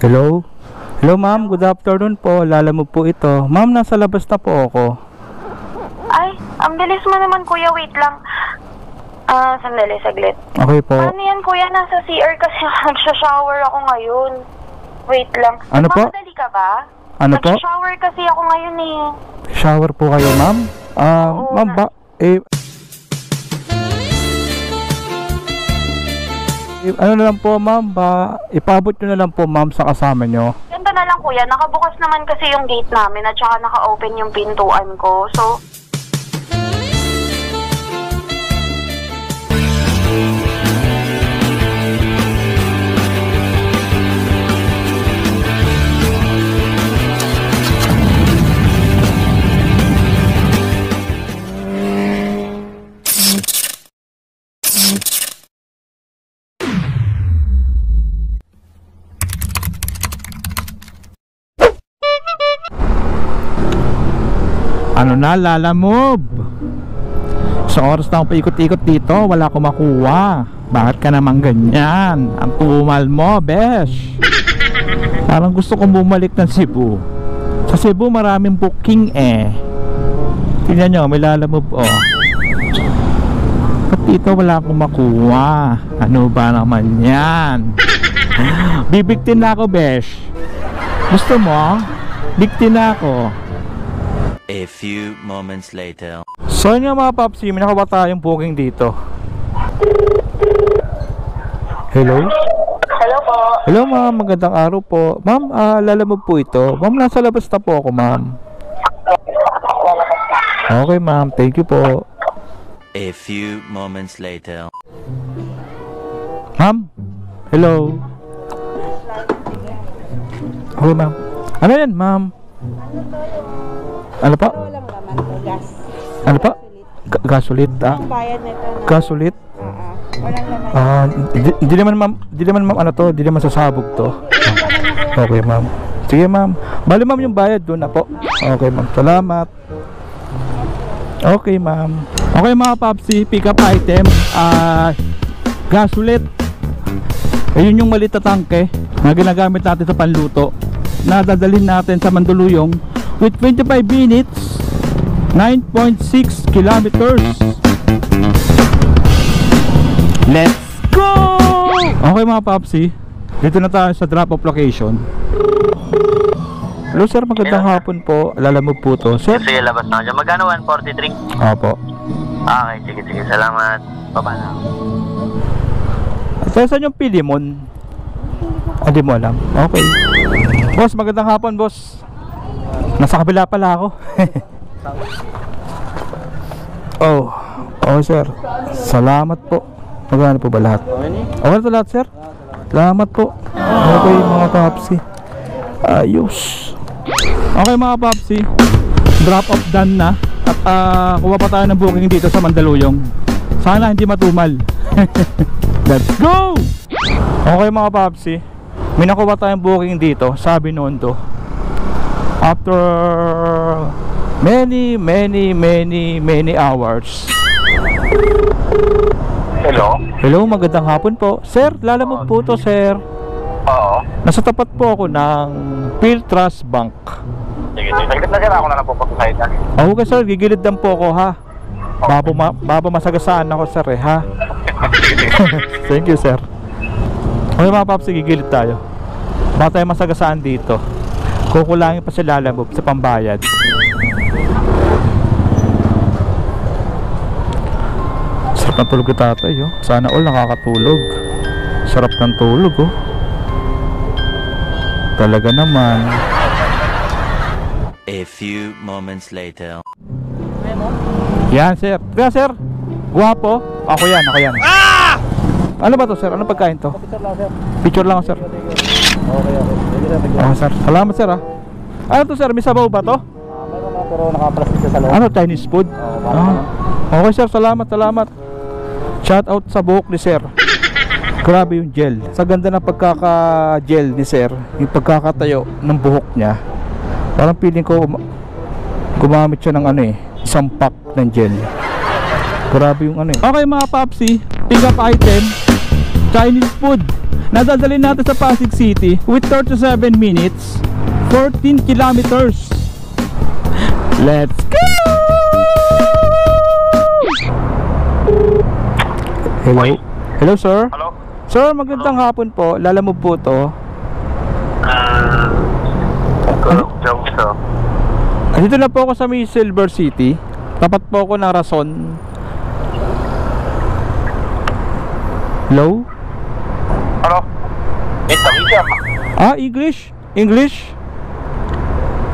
Hello? Hello ma'am, good afternoon po. Lalamove po ito. Ma'am, nasa labas na po ako. Ay, ang bilis mo naman kuya, wait lang. Sandali, saglit. Okay po. Ano yan kuya, nasa CR kasi nagsha-shower ako ngayon. Wait lang. Ano po? Mamadali ka ba? Ano po? Nagsha-shower kasi ako ngayon eh. Shower po kayo ma'am? Oo, Ma'am ba? Ano na lang po ma'am, ipabot nyo na lang po ma'am sa kasama nyo. Ganito na lang kuya, nakabukas naman kasi yung gate namin at saka naka-open yung pintuan ko. So, Ano na, Lalamove? Sa oras na akong paikot-ikot dito, wala akong makuha. Bakit ka naman ganyan? Ang tumal mo, besh. Parang gusto kong bumalik ng Cebu. Sa Cebu maraming booking eh. Tingnan nyo, may Lalamove oh. Ba't dito wala akong makuha? Ano ba naman yan? Bibigtin na ako, besh. Gusto mo? Bigtin na ako. A few moments later. So yun nga mga papsi, may nakuha tayong booking dito. Hello? hello po. Hello ma'am, magandang araw po. Ma'am, Lalamove po ito. Ma'am, nasa labas na po ako ma'am. Okay ma'am, thank you po. A few moments later. Ma'am, hello. Okay ma'am. Ano yan ma'am? Ano pa? Walang laman po, gas. Ano pa? Gasulit. Ang bayad nito na. Gasulit? Walang laman. Hindi naman ma'am ano to, hindi naman sasabog to. Okay ma'am. Sige ma'am. Bali ma'am yung bayad doon na po. Okay ma'am. Salamat. Okay ma'am. Okay mga papsi, pick up item. Gasulit. Ayun yung maliit na tangke na ginagamit natin sa panluto. Nadadalhin natin sa Mandaluyong with 25 minutes, 9.6 kilometers. Let's go! Okay mga papsi, dito na tayo sa drop off location. Hello sir, magandang hapon po. Lalamove po to. Sir? Sige, labas na dyan. Magkano 143? Opo. Okay, sige. Salamat. Baba na. Saan yung Pilimon? Hindi mo alam. Okay. Boss, magandang hapon boss. Nasa kabila pala ako. Oh sir. Salamat po. Magkano po ba lahat? Okay na lahat sir? Salamat po. Okay mga papsi. Ayos. Okay mga papsi, drop off done na. At kuha pa tayo ng booking dito sa Mandaluyong. Sana hindi matumal. Let's go! Okay mga papsi, may nakuha tayong booking dito sa Binondo. After many hours. Hello, magandang hapon po. Sir, Lalamove po to sir. Oo. Nasa tapat po ako ng Philtrust Bank. Sige. Saglit na dyan. Ako na lang po pagkakait na. Okay sir, gigilid lang po ako ha. Baba masagasaan ako sir eh ha. Thank you sir. Okay mga paps, gigilid tayo. Baka tayo masagasaan dito. Kukulangin pa si Lalamove sa pambayad. Sarap ng tulog ni tatay oh. Sana all nakakatulog. Sarap ng tulog oh. Talaga naman. A few moments later. Yan sir. Kaya sir, guwapo. Ako yan. Ano ba to sir? Ano pagkain to? Picture lang sir. Okay sir. Salamat sir ha. Ano to sir? May sabaw ba to? Meron na pero naka-plastic sa salon. Ano? Chinese food? Okay sir. Salamat. Shout out sa buhok ni sir. Grabe yung gel. Sa ganda ng pagkaka-gel ni sir, yung pagkakatayo ng buhok niya, parang feeling ko gumamit siya ng isang pack ng gel. Grabe yung Okay mga papsi, pick up item, Chinese food. nadadali natin sa Pasig City with 37 minutes, 14 kilometers. Let's go! Hello? Hello, sir? Hello? Sir, magandang hapon po. Lalamove po to. Dito na po ako sa may Silver City. Tapat po ako ng Rason. Hello? Hello? Ito, William. English? English?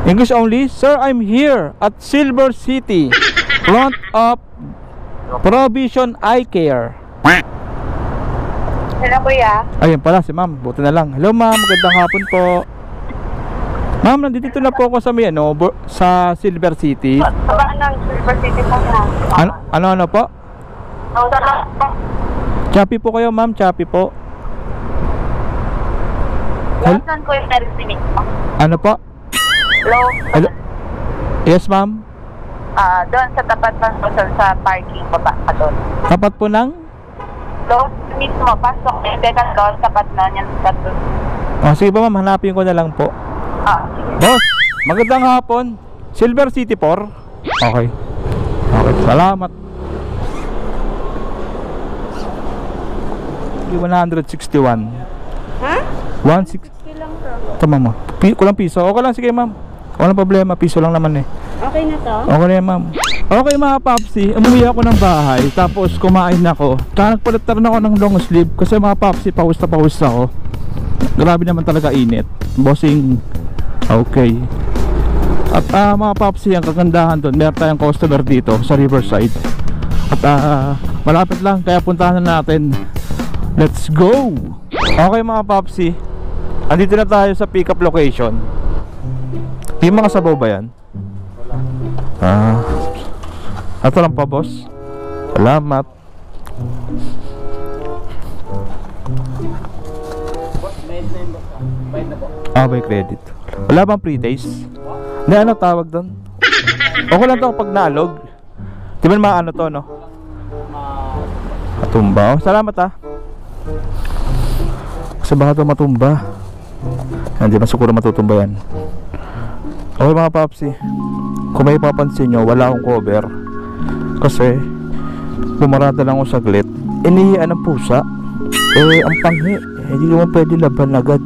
English only? Sir, I'm here at Silver City, front of Provision Eye Care. Hello, kuya. Ayun pala si ma'am, buti na lang. Hello ma'am, magandang hapon po. Ma'am, nandito na po ako sa may sa Silver City. Saan ng Silver City po na? Ano po? Saan po? Choppy po kayo ma'am, choppy po. Saan ko yung narinig po? Ano po? Hello? Yes ma'am. Doon sa tapat ng sa parking baba ka doon. Tapat po ng? Hello? Mismo, pasok. Hindi ka doon, tapat na yan. Sige pa ma'am, hanapin ko na lang po. Sige. Boss, magandang hapon. Silver City 4. Okay. Okay, salamat. 161. Ha? 16. Lang to. Tama mo. Kulang piso. Okay lang, sige ma'am. Walang problema, piso lang naman eh. Okay na to? Okay na yan, ma'am. Okay mga papsi, umuwi ako ng bahay, tapos kumain ako. Tsaka nagpalitan ako ng long sleeve kasi mga papsi, pawis na pawis ako. Grabe naman talaga init. Bossing. Okay. At mga papsi, ang kagandahan doon, meron tayong customer dito sa Riverside. At malapit lang, kaya puntahan na natin. Let's go! Okay mga papsi, andito na tayo sa pick up location. Yung mga sabaw ba yan? Ito lang pa boss. Salamat. May credit. Wala bang pre-taste? Hindi, ano tawag doon? Okay lang to pag naalog. Di ba naman ano to, no? Matumba. Salamat kasi baka ito matumba. Hindi man siguro matutumba yan. Okay mga papsi, kung may papansin nyo, wala akong cover kasi pumarada lang ako saglit. Inihian ng pusa. Ang panghi, hindi naman pwede laban agad.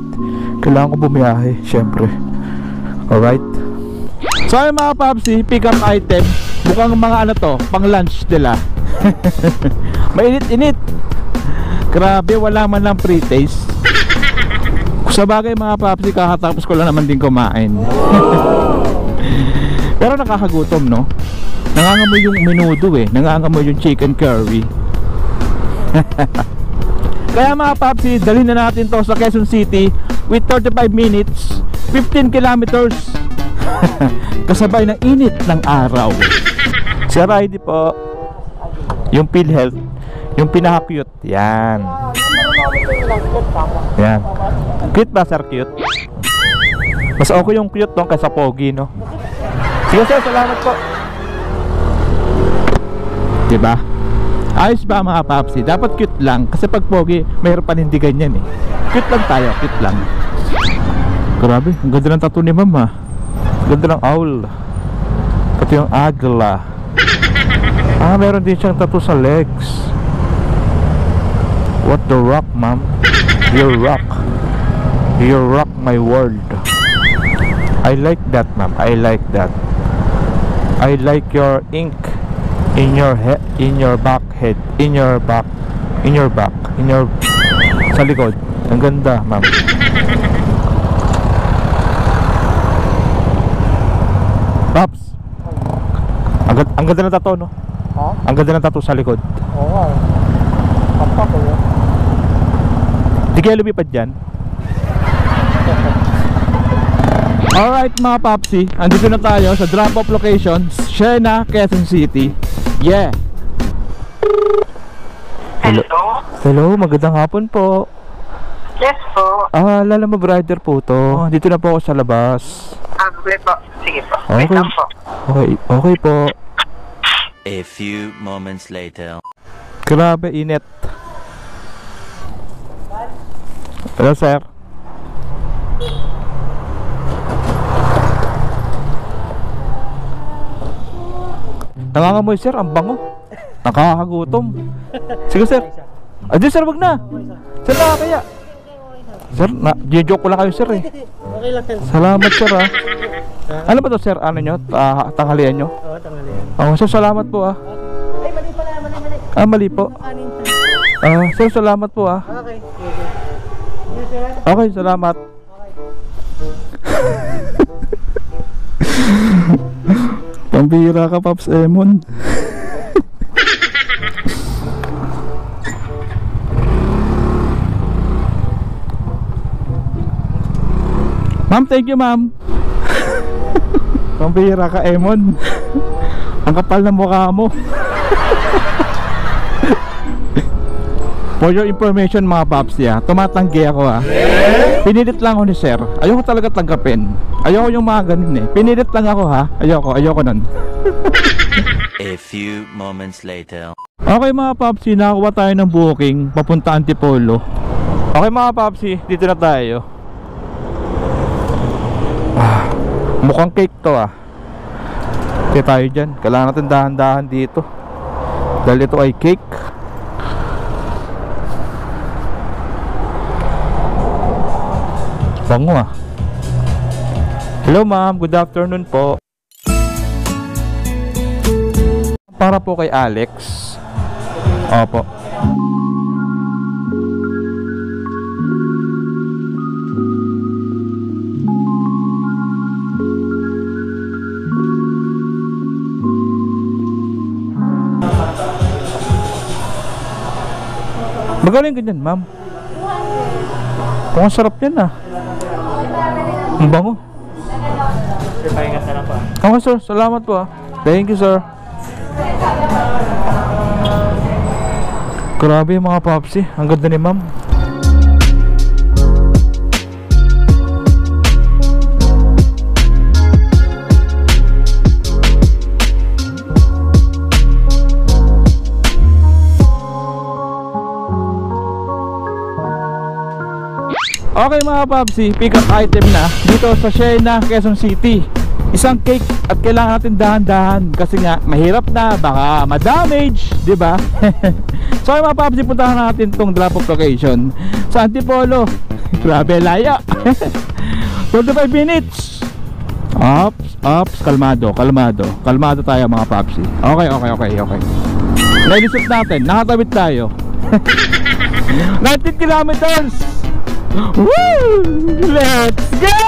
Kailangan ko bumiyahe, syempre. Alright. So ay mga papsi, pick up item. Mukhang mga ano to, pang lunch nila. Mainit-init. Grabe, wala man lang pre-taste. Sa bagay mga papsi, kakatapos ko lang naman din kumain. Pero nakakagutom, no? Nangangamoy yung menudo eh. Nangangamoy yung chicken curry. Kaya mga papsi, dalhin na natin to sa Quezon City with 35 minutes, 15 kilometers. Kasabay ng init ng araw. Si Riley po, yung PhilHealth, yung pinaka-cute. Yan. Yan. Cute ba sir? Cute? Mas okay yung cute doon kaysa pogi, no? Sige sir, salamat po. Diba? Ayos ba mga papsi? Dapat cute lang. Kasi pag pogi, mayroon panindigan yan eh. Cute lang tayo, cute lang. Grabe, ang ganda ng tattoo ni mama. Ganda ng owl. Pati yung agla. Meron din siyang tattoo sa legs. What the rock, ma'am? You rock. You rock my world. I like that, ma'am. I like that. I like your ink in your head, in your back head, in your back, sa likod. Ang ganda, ma'am. Paps. Ang ganda ng tattoo, no? Ang ganda ng tattoo sa likod. Oo. Kampak ko yun. Di kaya lumipad dyan? Alright mga papsi, andito na tayo sa drop-off location, Siena, Quezon City. Yeah. Hello? Hello, magandang hapon po. Yes po. Lalamove rider po to. Dito na po ako sa labas. Okay po. Sige po. Okay. Wait lang po. Okay po. A few moments later. Grabe init. Hello, sir. Nangangamoy, sir. Ang bango. Nakakagutom. Sige, sir. Adiyo, sir. Wag na. Sir, kaya. Sir, joke ko lang kayo, sir, eh. Okay lang, sir. Salamat, sir, ah. Ano ba to, sir? Ano nyo? Tanghalian nyo? Oo, tanghali. Sir, salamat po, ah. Ay, mali pala, mali. Mali po. Kanin, sir. Sir, salamat po, ah. Okay. Yes, sir. Okay, salamat. Pambira ka, Pops Emon. Ma'am, thank you, ma'am. Pambira ka, Emon. Ang kapal ng mukha mo. For your information, mga Pops, tumatanggi ako, ha. Pinilit lang ako ni sir. Ayoko talaga tanggapin. Ayoko yung mga ganun, eh. Pinilit lang ako, ha. Ayoko nun. A few moments later. Okay, mga Popsi, nakakuha tayo ng booking papunta Antipolo. Okay, mga Popsi, dito na tayo. Mukhang cake to, ah. Kaya tayo dyan. Kailangan natin dahan-dahan dito dahil ito ay cake. Bango, ah. Hello, ma'am. Good afternoon po. Para po kay Alex. Opo. Magaling ganyan, ma'am. Kung sarap yan, ah. Ang bango. Sir, pahingat na lang pa. Okay, sir. Salamat po, ah. Thank you, sir. Grabe yung mga Popsi. Ang ganda ni ma'am. Okay, mga Popsi, pick up item na dito sa Siena, Quezon City. Isang cake at kailangan natin dahan-dahan kasi nga mahirap na, baka ma-damage, di ba? So mga Popsi, puntahan natin tong drop off location sa Antipolo. Grabe, laya. 25 minutes. Ups, kalmado tayo, mga Popsi. Okay. Nailisip natin, nakatawid tayo. 19 kilometers. Woo! Let's go!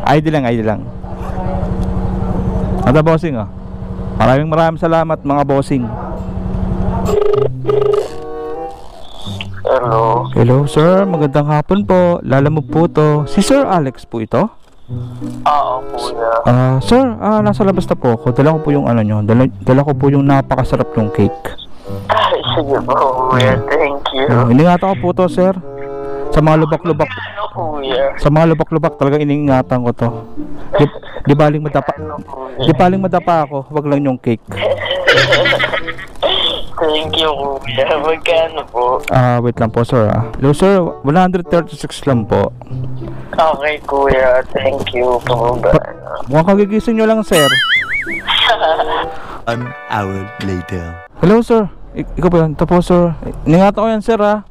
ID lang. Ada bossing, oh. Maraming salamat, mga bossing. Hello, sir. Magandang hapon po. Lalamove po to. Si Sir Alex po ito? Oo, kuya. Sir, nasa labas na po ako. Dala ko po yung ano nyo. Dala ko po yung napakasarap yung cake. Ay, sige po, kuya. Thank you. Iningatan ko po to, sir. Sa mga lubak-lubak. Ano, kuya? Sa mga lubak-lubak talaga iningatan ko to. Di baling madapa ako. Wag lang yung cake. Thank you, kuya. Magkano po? Wait lang po, sir. Hello, sir. 136 lang po. Okay, kuya. Thank you po. Mukhang kagigising nyo lang, sir. 1 hour later. Hello, sir. Ikaw ba yan? Ito po, sir. Iningatan ko yan, sir, ha.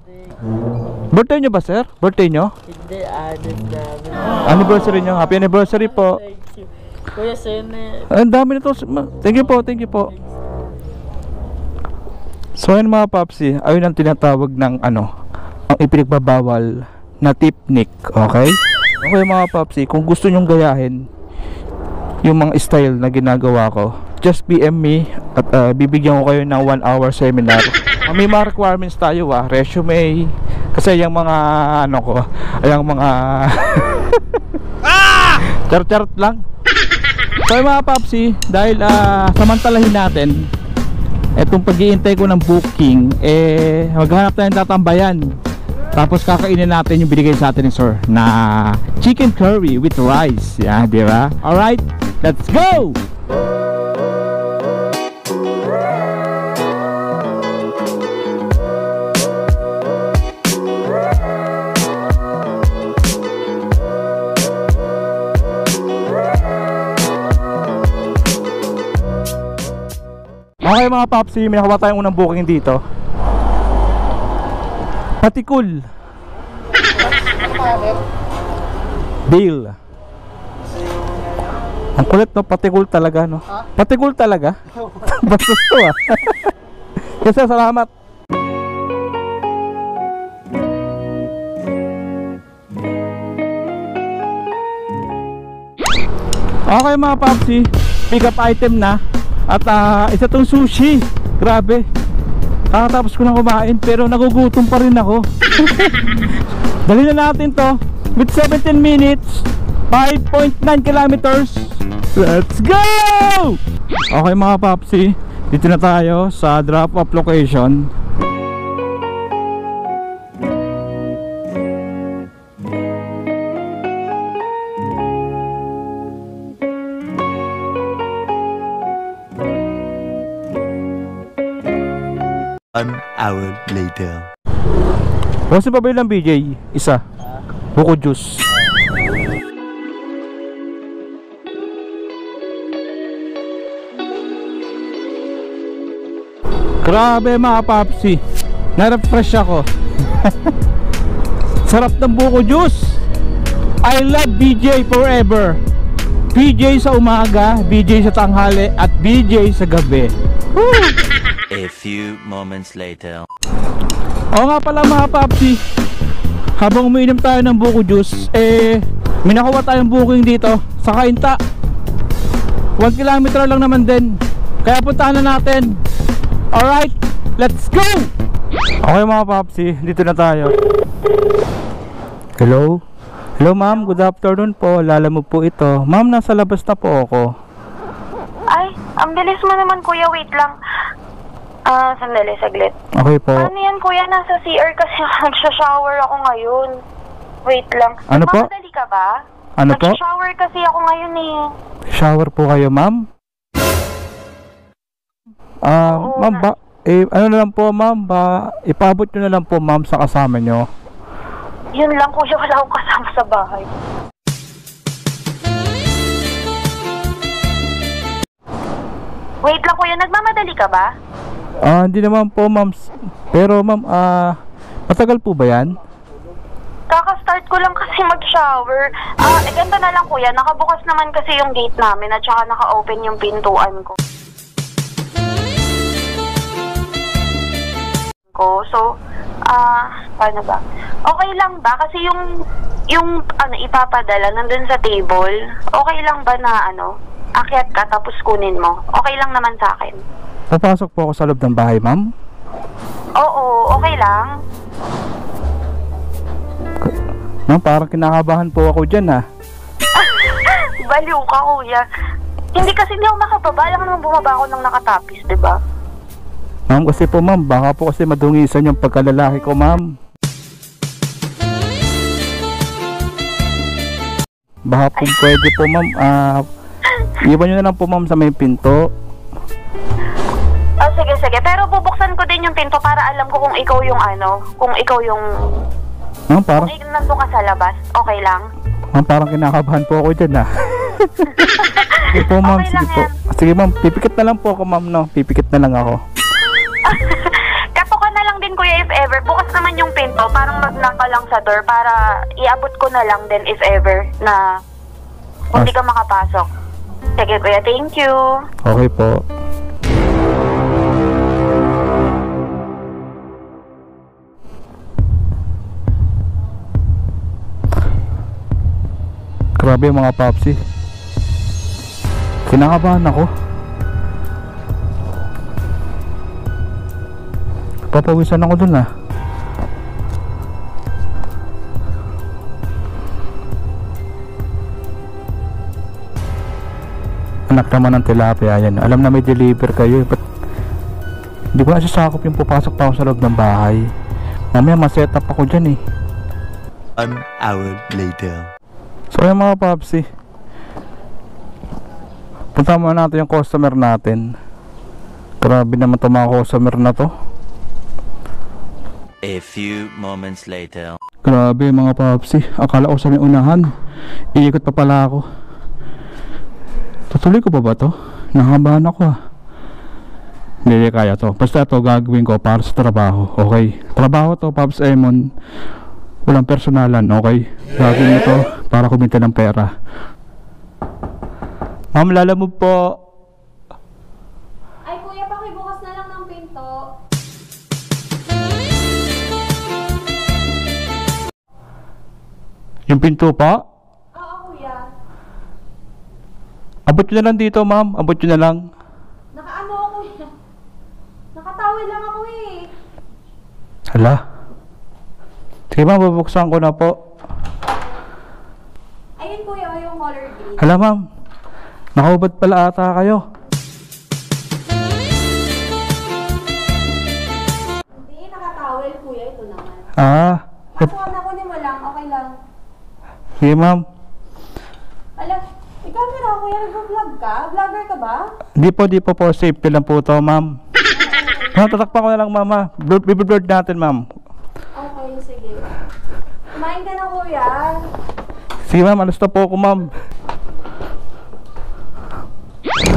Birthday nyo ba, sir? Birthday nyo? Hindi, namin. Anniversary nyo. Happy anniversary po. Thank you. Kuya, Sene. Ang dami nito. Thank you po. So ayun, mga Popsi, ayun ang tinatawag ng ang ipinagbabawal na tipnik. Okay? Okay, mga Popsi, kung gusto nyong gayahin yung mga style na ginagawa ko, just PM me at bibigyan ko kayo ng 1 hour seminar. May mga requirements tayo, resume, kasi yung mga yung mga chart lang. So mga Popsi, dahil samantalahin natin etong pag-iintay ko ng booking, maghanap tayo ng tatambayan, tapos kakainin natin yung binigay sa atin ni sir na chicken curry with rice. Di ba? Alright, let's go! Okay mga Popsi, may nakuha tayong unang booking dito. Patikul. Deal. Ang kulit no, patikul talaga no. Patikul talaga. Bastos to ah. Kasi salamat. Okay mga Popsi, pick up item na. At isa tong sushi. Grabe. Kakatapos ko na kumain pero nagugutom pa rin ako. Dali na natin to. With 17 minutes 5.9 kilometers. Let's go! Okay mga Popsi, dito na tayo sa drop off location. An hour later. Kasi pa ba ilang BJ? Isa. Buko juice. Grabe mga Popsi, na-refresh ako. Sarap ng buko juice. I love BJ forever. BJ sa umaga, BJ sa tanghali, at BJ sa gabi. Woo! A few moments later. Oo nga pala mga Popsi, habang umiinom tayo ng buko juice, may nakuha tayong booking dito sa Cainta. 1 kilometer lang naman din, kaya puntahan na natin. Alright, let's go! Okay mga Popsi, dito na tayo. Hello? Hello ma'am, good afternoon po. Lala mo po ito. Ma'am, nasa labas na po ako. Ay, ang bilis mo naman kuya, wait lang. Sandali, saglit. Okay po. Ano yan kuya, nasa CR kasi nagsha-shower ako ngayon. Wait lang. Ano po? Mamadali ka ba? Ano po? Nagsha-shower kasi ako ngayon eh. Shower po kayo ma'am? Oo, Ma'am ba, ano na lang po ma'am, ipabot nyo na lang po ma'am sa kasama nyo. Yun lang kuya, wala akong kasama sa bahay. Wait lang kuya, nagmamadali ka ba? Hindi naman po ma'am. Pero ma'am, matagal po ba yan? Kaka-start ko lang kasi mag-shower. Ganito na lang kuya, nakabukas naman kasi yung gate namin at saka naka-open yung pintuan ko. So, paano ba? Okay lang ba? Kasi yung ipapadala nandun sa table, okay lang ba na akyat ka tapos kunin mo? Okay lang naman sa akin. Papasok po ako sa loob ng bahay ma'am? Oo, okay lang. Ma'am, parang kinakabahan po ako dyan Baliw ka kuya. Hindi kasi hindi ako makababa lang naman bumaba ako nang nakatapis, diba? Ma'am, kasi po ma'am, baka po kasi madungisan yung pagkalalaki ko ma'am. Baka po pwede po ma'am, iwan nyo na lang po ma'am sa may pinto. Sige. Pero bubuksan ko din yung pinto para alam ko kung ikaw yung kung ikaw yung... Ma'am, parang... Kung nandun ka sa labas, okay lang? Ma'am, parang kinakabahan po ako dyan Sige po ma'am, Okay sige lang po. yan. Sige ma'am, pipikit na lang po ako ma'am no. Pipikit na lang ako. Kato ka na lang din kuya if ever. Bukas naman yung pinto, parang mag-knock ka lang sa door para iabot ko na lang din if ever na hindi ka makapasok. Sige kuya, thank you. Okay po. Grabe mga Popsi, kinakabahan ako. Papawisan ako dun Anak naman ng tilapia yan. Alam na may deliver kayo, but hindi ko na sasakop yung pupasok pa ako sa loob ng bahay. Mamaya ma-set up ako dyan An hour later. So yung mga Popsi, punta muna natin yung customer natin. Grabe naman itong mga customer na to. A few moments later. Grabe mga Popsi, akala ko sa may unahan, iikot pa pala ako. Tutuloy ko pa ba to? Nakabahan ako Hindi kaya to. Basta to gagawin ko para sa trabaho. Okay. Trabaho to, Pops Emon. Walang personalan. Okay. Gagawin mo to para kumita ng pera. Ma'am, lalamove po. Ay, kuya, pakibukas na lang ng pinto. Yung pinto pa? Oo, kuya. Abot nyo na lang dito, ma'am. Abot nyo na lang. Nakaano ako, kuya? Nakatawid lang ako eh. Hala. Sige, ma'am. Bubuksan ko na po. Ayun, kuya, yung color green. Hala, ma'am. Nakaubad pala ata kayo. Hindi, nakatawel, kuya. Ito naman. Ah. Kaso nakunin mo lang, okay lang. Sige, ma'am. Ala, ikaw pero kuya, nag-vlog ka? Vlogger ka ba? Di po po. Safety lang po to, ma'am. Tatakpan ko na lang, mama. Biblord natin, ma'am. Okay, sige. Kumain ka na, kuya. Sige, ma'am. Alas na po ako, ma'am.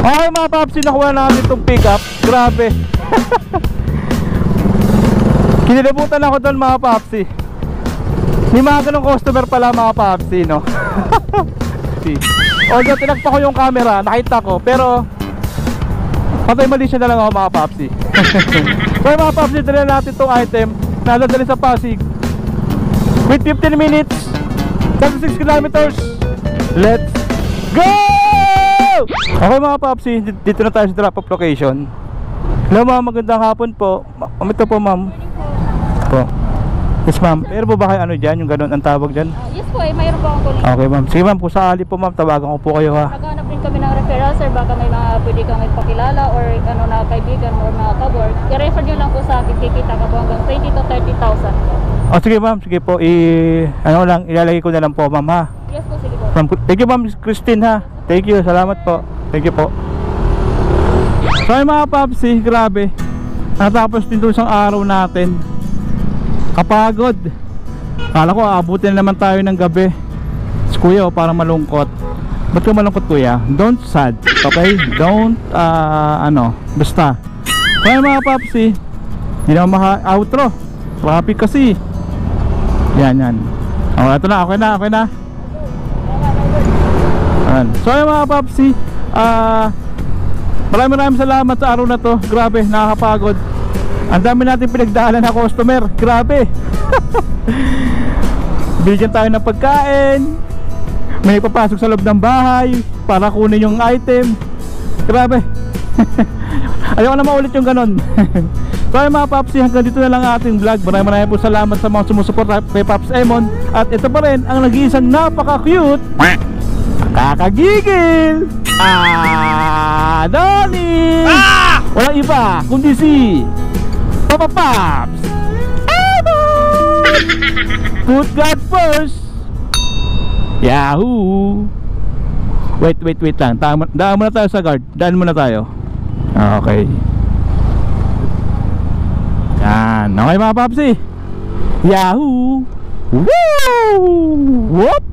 Okay, mga Papsi. Nakuha namin itong pick-up. Grabe. Kinilibutan ako doon, mga Papsi. May mga ganong customer pala, mga Papsi, no? Although tinagpa ko yung camera, nakita ko, pero patay mali siya na lang ako, mga Papsi. So mga Papsi, dali natin itong item na dadali sa Pasig with 15 minutes 36 kilometers. Let's go! Okay, mga Papsi, dito na tayo sa drop-off location. Hello, ma'am, magandang hapon po. Ito po, ma'am. Po. Yes, ma'am. Pero po ba kayo ano dyan? Yung ganun ang tawag dyan? Yes po, mayroon po akong tuloy. Okay, ma'am. Sige, ma'am. Kung sakali po, ma'am, tawagan ko po kayo, ha. Naghanap din kami ng referral, sir. Baka may mga pwede kang magpakilala or ano na kaibigan or mga kawork. I-refer nyo lang po sa akin. Kikita ka po hanggang 20 to 30,000. O, sige, ma'am. Sige po. Ano lang, ilalagay ko na lang po, ma'am, ha. Yes po, sige po. Ma'am, thank you, ma'am Christine, ha. Thank you. Salamat po. Thank you po. So, ay, mga Papsi, grabe. Natapos din doon isang araw natin. Kapagod. Kala ko aabutin naman tayo ng gabi. Si kuya, parang malungkot. Ba't ka malungkot, kuya? Don't sad, okay? Don't basta. Kaya mga Papsi, hindi naman maka-outro. Traffic kasi. Yan. Ito na, okay na. Ayan. So yung mga Papsi, maraming salamat sa araw na to. Grabe, nakakapagod. Ang dami natin pinagdaanan na customer. Grabe. Bigyan tayo ng pagkain. May papasok sa loob ng bahay para kunin yung item. Grabe. Ayoko na maulit yung ganon. So ay mga Papsi, hanggang dito na lang ating vlog. Maraming po salamat sa mga sumusuporta kay Pops Emon. At ito pa rin ang nag-iisang napaka-cute, kakagigil, Donnie! Walang iba kundi si Papa Pops Emon! Put God first. Yahoo! Wait lang. Daan muna tayo sa guard. Daan muna tayo. Okay. Yan. Okay mga Papsi. Yahoo! Woo! Whoop!